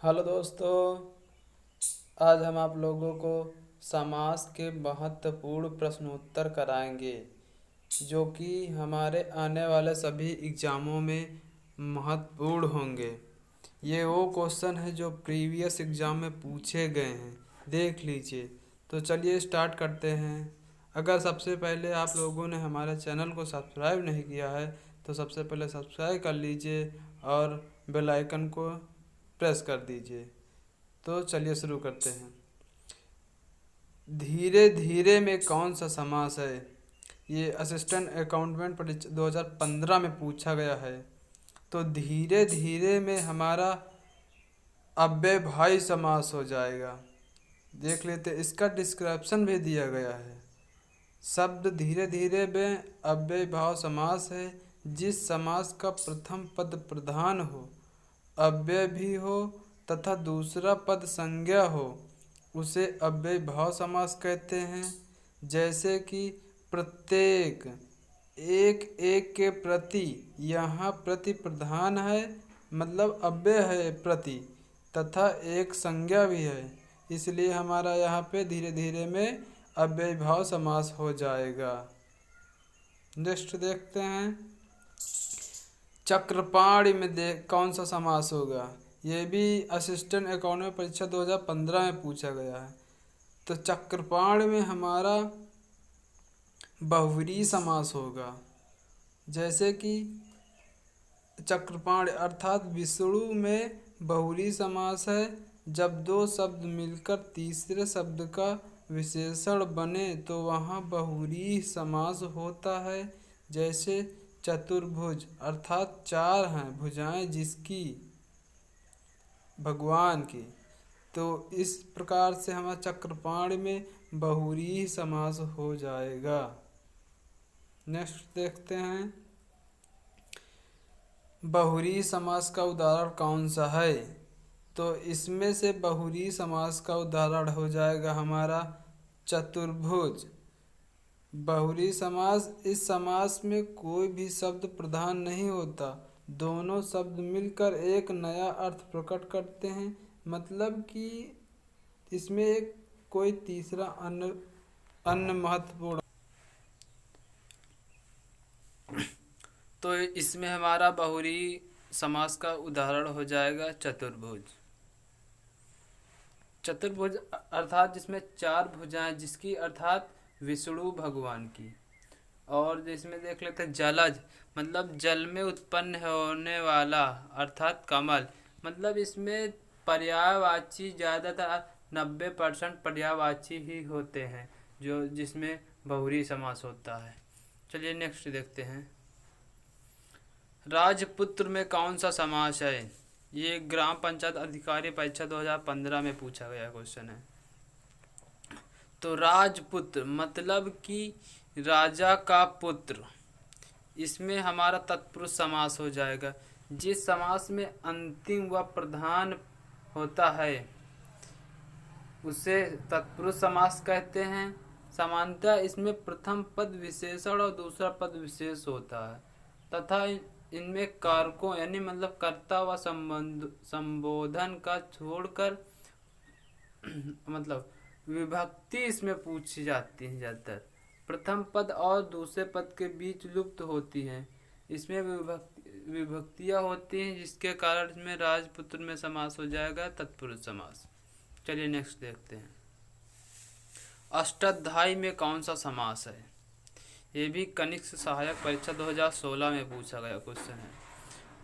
Hello दोस्तों। आज हम आप लोगों को समास के महत्वपूर्ण प्रश्नोत्तर कराएंगे जो कि हमारे आने वाले सभी एग्ज़ामों में महत्वपूर्ण होंगे। ये वो क्वेश्चन है जो प्रीवियस एग्ज़ाम में पूछे गए हैं, देख लीजिए। तो चलिए स्टार्ट करते हैं। अगर सबसे पहले आप लोगों ने हमारे चैनल को सब्सक्राइब नहीं किया है तो सबसे पहले सब्सक्राइब कर लीजिए और बेल आइकन को प्रेस कर दीजिए। तो चलिए शुरू करते हैं। धीरे धीरे में कौन सा समास है? ये असिस्टेंट अकाउंटेंट परीक्षा 2015 में पूछा गया है। तो धीरे धीरे में हमारा अव्ययभावी समास हो जाएगा। देख लेते, इसका डिस्क्रिप्शन भी दिया गया है। शब्द धीरे धीरे में अव्ययभाव समास है जिस समास का प्रथम पद प्रधान हो, अव्यय भी हो तथा दूसरा पद संज्ञा हो, उसे अव्ययभाव समास कहते हैं। जैसे कि प्रत्येक, एक एक के प्रति, यहाँ प्रति प्रधान है मतलब अव्यय है प्रति, तथा एक संज्ञा भी है, इसलिए हमारा यहाँ पे धीरे धीरे में अव्ययभाव समास हो जाएगा। नेक्स्ट देखते हैं। चक्रपाणी में कौन सा समास होगा? ये भी असिस्टेंट अकाउंटेंट परीक्षा 2015 में पूछा गया है। तो चक्रपाणी में हमारा बहुव्रीहि समास होगा। जैसे कि चक्रपाणी अर्थात विष्णु में बहुव्रीहि समास है जब दो शब्द मिलकर तीसरे शब्द का विशेषण बने तो वहाँ बहुव्रीहि समास होता है। जैसे चतुर्भुज अर्थात चार हैं भुजाएं जिसकी, भगवान की। तो इस प्रकार से हमारा चक्रपाणी में बहुव्रीहि समास हो जाएगा। नेक्स्ट देखते हैं। बहुव्रीहि समास का उदाहरण कौन सा है? तो इसमें से बहुव्रीहि समास का उदाहरण हो जाएगा हमारा चतुर्भुज। बहुव्रीहि समास, इस समास में कोई भी शब्द प्रधान नहीं होता, दोनों शब्द मिलकर एक नया अर्थ प्रकट करते हैं। मतलब कि इसमें एक कोई तीसरा अन्य अन्य महत्वपूर्ण। तो इसमें हमारा बहुव्रीहि समास का उदाहरण हो जाएगा चतुर्भुज। चतुर्भुज अर्थात जिसमें चार भुजाएं जिसकी, अर्थात विष्णु भगवान की। और जिसमें देख लेते हैं जलज, मतलब जल में उत्पन्न होने वाला, अर्थात कमल। मतलब इसमें पर्यायवाची ज़्यादातर 90% पर्यायवाची ही होते हैं जो जिसमें बहुव्रीहि समास होता है। चलिए नेक्स्ट देखते हैं। राजपुत्र में कौन सा समास है? ये ग्राम पंचायत अधिकारी परीक्षा 2015 में पूछा गया क्वेश्चन है। तो राजपुत्र मतलब कि राजा का पुत्र, इसमें हमारा तत्पुरुष समास हो जाएगा। जिस समास में अंतिम व प्रधान होता है उसे तत्पुरुष समास कहते हैं। सामान्यतः इसमें प्रथम पद विशेषण और दूसरा पद विशेष होता है तथा इनमें कारकों यानी मतलब कर्ता व संबोधन का छोड़कर मतलब विभक्ति इसमें पूछी जाती है ज़्यादातर। प्रथम पद और दूसरे पद के बीच लुप्त होती हैं। इसमें विभक्तियाँ होती हैं जिसके कारण इसमें राजपुत्र में समास हो जाएगा तत्पुरुष समास। चलिए नेक्स्ट देखते हैं। अष्टाध्यायी में कौन सा समास है? ये भी कनिष्ठ सहायक परीक्षा 2016 में पूछा गया क्वेश्चन है।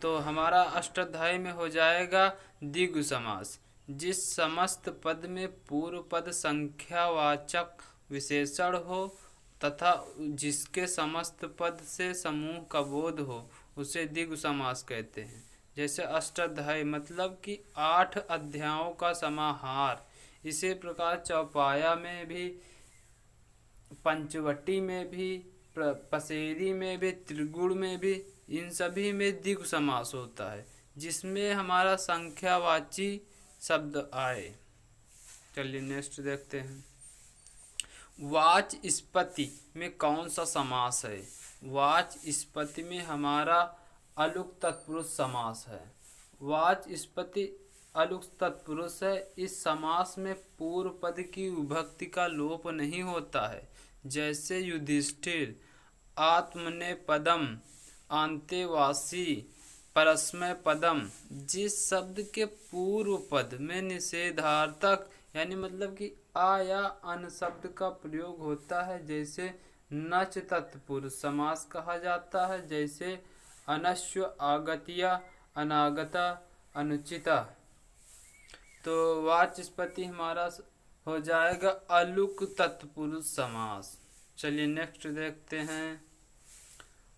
तो हमारा अष्टाध्यायी में हो जाएगा द्विगु समास। जिस समस्त पद में पूर्व पद संख्यावाचक विशेषण हो तथा जिसके समस्त पद से समूह का बोध हो उसे द्विगु समास कहते हैं। जैसे अष्टाध्यायी मतलब कि 8 अध्यायों का समाहार। इसी प्रकार चौपाया में भी, पंचवटी में भी, पसेरी में भी, त्रिगुण में भी, इन सभी में द्विगु समास होता है जिसमें हमारा संख्यावाची शब्द आए। चलिए नेक्स्ट देखते हैं। वाचस्पति में कौन सा समास है? वाचस्पति में हमारा अलुक तत्पुरुष समास है। वाचस्पति अलुक तत्पुरुष है। इस समास में पूर्व पद की विभक्ति का लोप नहीं होता है। जैसे युधिष्ठिर, आत्मनेपदम, आंतेवासी, परस्मय पदम। जिस शब्द के पूर्व पद में निषेधार्थक यानी मतलब कि आ या अन शब्द का प्रयोग होता है, जैसे नच तत्पुरुष समास कहा जाता है। जैसे अनश्व, आगत्या, अनागता, अनुचिता। तो वाचस्पति हमारा हो जाएगा अलुक तत्पुरुष समास। चलिए नेक्स्ट देखते हैं।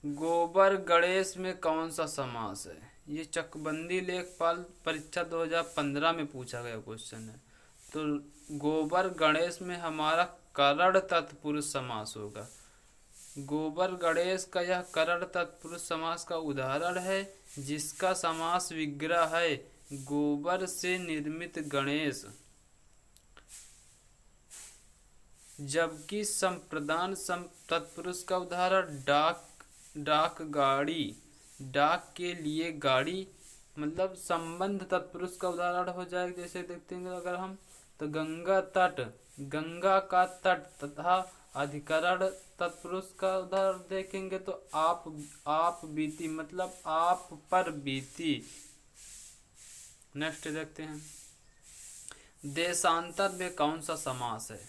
गोबर गणेश में कौन सा समास है? ये चकबंदी लेखपाल परीक्षा 2015 में पूछा गया क्वेश्चन है। तो गोबर गणेश में हमारा करण तत्पुरुष समास होगा। गोबर गणेश का यह करण तत्पुरुष समास का उदाहरण है, जिसका समास विग्रह है गोबर से निर्मित गणेश। जबकि संप्रदान तत्पुरुष का उदाहरण डाक गाड़ी, डाक के लिए गाड़ी मतलब संबंध तत्पुरुष का उदाहरण हो जाएगा। जैसे देखते हैं अगर हम तो गंगा तट, गंगा का तट तथा अधिकरण तत्पुरुष का उदाहरण देखेंगे तो आप बीती मतलब आप पर बीती। नेक्स्ट देखते हैं। देशांतर में कौन सा समास है?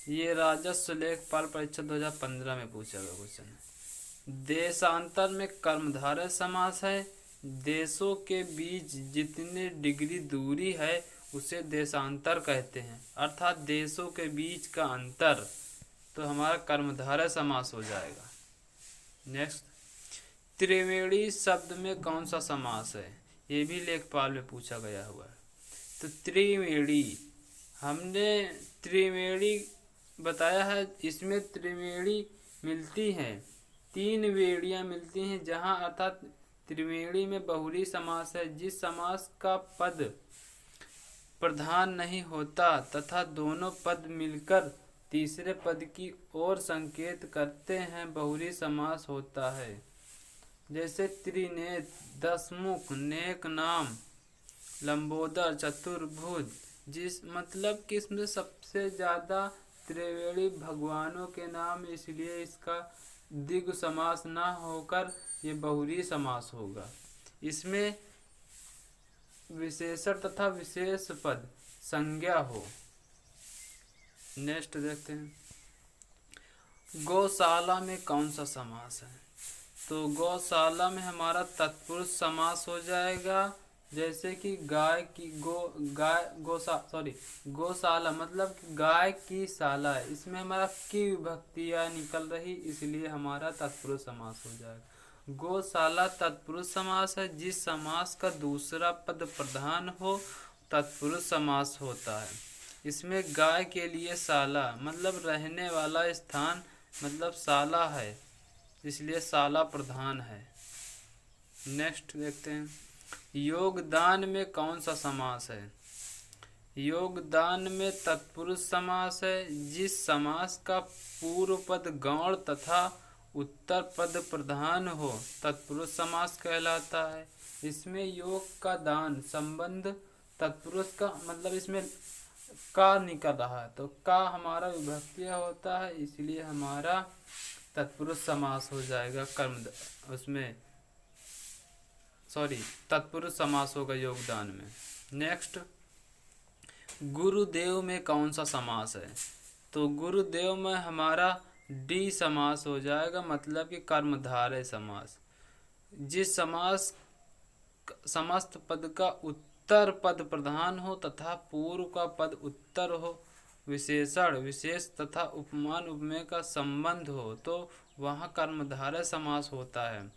ये राजस्व लेखपाल परीक्षा 2015 में पूछा गया क्वेश्चन है। देशांतर में कर्मधारय समास है। देशों के बीच जितने डिग्री दूरी है उसे देशांतर कहते हैं, अर्थात देशों के बीच का अंतर। तो हमारा कर्मधारय समास हो जाएगा। नेक्स्ट, त्रिवेणी शब्द में कौन सा समास है? ये भी लेखपाल में पूछा गया हुआ है। तो त्रिवेणी, हमने त्रिवेणी बताया है। इसमें त्रिवेणी मिलती हैं, 3 वेड़ियाँ मिलती हैं, जहाँ अर्थात त्रिवेणी में बहुरी समास है। जिस समास का पद प्रधान नहीं होता तथा दोनों पद मिलकर तीसरे पद की ओर संकेत करते हैं, बहुरी समास होता है। जैसे त्रिनेत्र, दसमुख, नेक नाम, लंबोदर, चतुर्भुज। जिस मतलब कि इसमें सबसे ज़्यादा त्रिवेणी भगवानों के नाम, इसलिए इसका द्विगु समास ना होकर ये बहुरी समास होगा। इसमें विशेषण तथा विशेष पद संज्ञा हो। नेक्स्ट देखते हैं। गौशाला में कौन सा समास है? तो गौशाला में हमारा तत्पुरुष समास हो जाएगा। जैसे कि गाय की गौशाला मतलब गाय की शाला है। इसमें हमारा की विभक्तियाँ निकल रही, इसलिए हमारा तत्पुरुष समास हो जाएगा। गौशाला तत्पुरुष समास है। जिस समास का दूसरा पद प्रधान हो तत्पुरुष समास होता है। इसमें गाय के लिए शाला मतलब रहने वाला स्थान मतलब शाला है, इसलिए शाला प्रधान है। नेक्स्ट देखते हैं। योगदान में कौन सा समास है? योगदान में तत्पुरुष समास है। जिस समास का पूर्व पद गौण तथा उत्तर पद प्रधान हो तत्पुरुष समास कहलाता है। इसमें योग का दान संबंध तत्पुरुष का मतलब इसमें का निकल रहा है, तो का हमारा विभक्तिय होता है, इसलिए हमारा तत्पुरुष समास हो जाएगा। तत्पुरुष समास होगा योगदान में। नेक्स्ट, गुरुदेव में कौन सा समास है? तो गुरुदेव में हमारा डी समास हो जाएगा, मतलब कि कर्मधारय समास। जिस समास समस्त पद का उत्तर पद प्रधान हो तथा पूर्व का पद उत्तर हो, विशेषण विशेष तथा उपमान उपमेय का संबंध हो, तो वहाँ कर्मधारय समास होता है।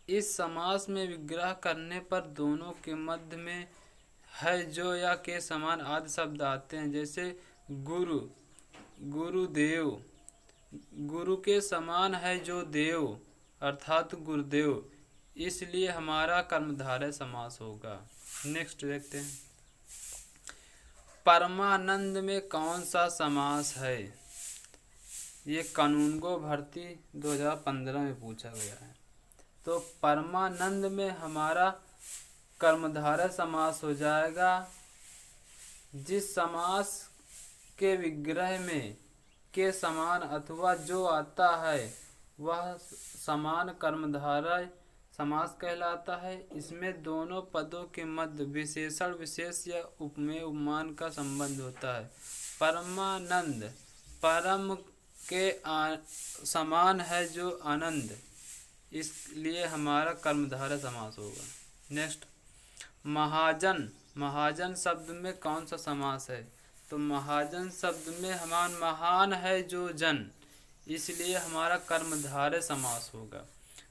इस समास में विग्रह करने पर दोनों के मध्य में है जो या के समान आदि शब्द आते हैं। जैसे गुरु, गुरुदेव, गुरु के समान है जो देव अर्थात गुरुदेव, इसलिए हमारा कर्मधारय समास होगा। नेक्स्ट देखते हैं। परमानंद में कौन सा समास है? ये कानूनगो भर्ती 2015 में पूछा गया है। तो परमानंद में हमारा कर्मधारय समास हो जाएगा। जिस समास के विग्रह में के समान अथवा जो आता है वह समान कर्मधारय समास कहलाता है। इसमें दोनों पदों के मध्य विशेषण विशेष या उपमेय उपमान का संबंध होता है। परमानंद, परम के समान है जो आनंद, इसलिए हमारा कर्मधारय समास होगा। नेक्स्ट, महाजन, महाजन शब्द में कौन सा समास है? तो महाजन शब्द में हमारा महान है जो जन, इसलिए हमारा कर्मधारय समास होगा।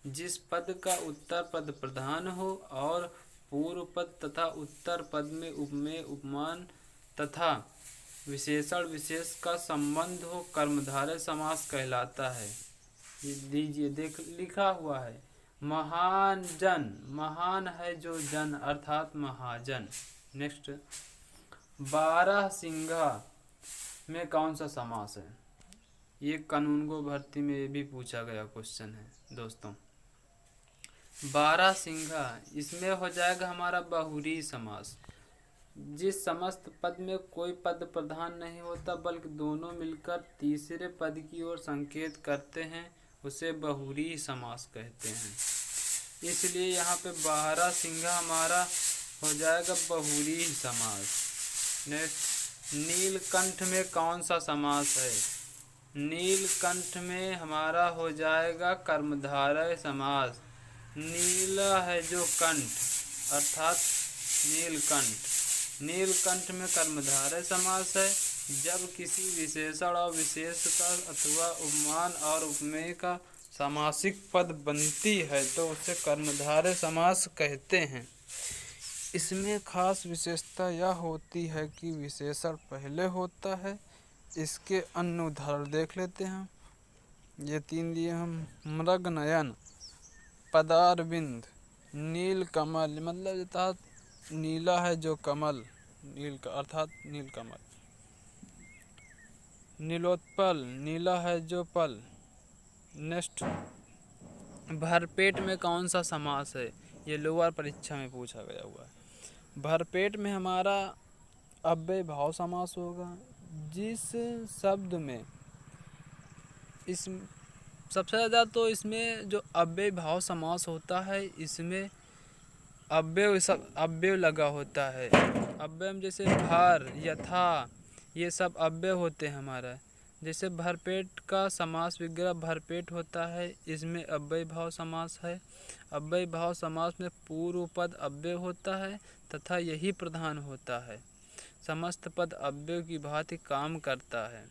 जिस पद का उत्तर पद प्रधान हो और पूर्व पद तथा उत्तर पद में उपमेय उपमान तथा विशेषण विशेष का संबंध हो कर्मधारय समास कहलाता है। ये दीजिए, देख लिखा हुआ है महान जन, महान है जो जन अर्थात महाजन। नेक्स्ट, बारहसिंघा में कौन सा समास है? ये कानून को भर्ती में ये भी पूछा गया क्वेश्चन है दोस्तों। बारहसिंघा, इसमें हो जाएगा हमारा बहुव्रीहि समास। जिस समस्त पद में कोई पद प्रधान नहीं होता बल्कि दोनों मिलकर तीसरे पद की ओर संकेत करते हैं उसे बहुव्रीहि समास कहते हैं। इसलिए यहाँ पे बारहसिंघा हमारा हो जाएगा बहुव्रीहि समास। नेक्स्ट, नीलकंठ में कौन सा समास है? नीलकंठ में हमारा हो जाएगा कर्मधारय समास। नीला है जो कंठ अर्थात नीलकंठ, नीलकंठ में कर्मधारय समास है। जब किसी विशेषण और विशेष का अथवा उपमान और उपमेय का समासिक पद बनती है तो उसे कर्मधारय समास कहते हैं। इसमें खास विशेषता यह होती है कि विशेषण पहले होता है। इसके अन्य उदाहरण देख लेते हैं। ये तीन लिए हम, मृगनयन, पदारविंद, नीलकमल, मतलब अर्थात नीला है जो कमल, नील का अर्थात नीलकमल। नीलोत्पल, नीला है जो पल। नेक्स्ट, भरपेट में कौन सा समास है? ये लोअर परीक्षा में पूछा गया हुआ है। भरपेट में हमारा अव्यय भाव समास होगा। जिस शब्द में इस सबसे ज़्यादा तो इसमें जो अव्यय भाव समास होता है इसमें अव्यय लगा होता है। अव्यय में जैसे भर, यथा, ये सब अव्यय होते हैं हमारा। जैसे भरपेट का समास विग्रह भरपेट होता है, इसमें अव्यय भाव समास है। अव्यय भाव समास में पूर्व पद अव्यय होता है तथा यही प्रधान होता है। समस्त पद अव्यय की भांति काम करता है।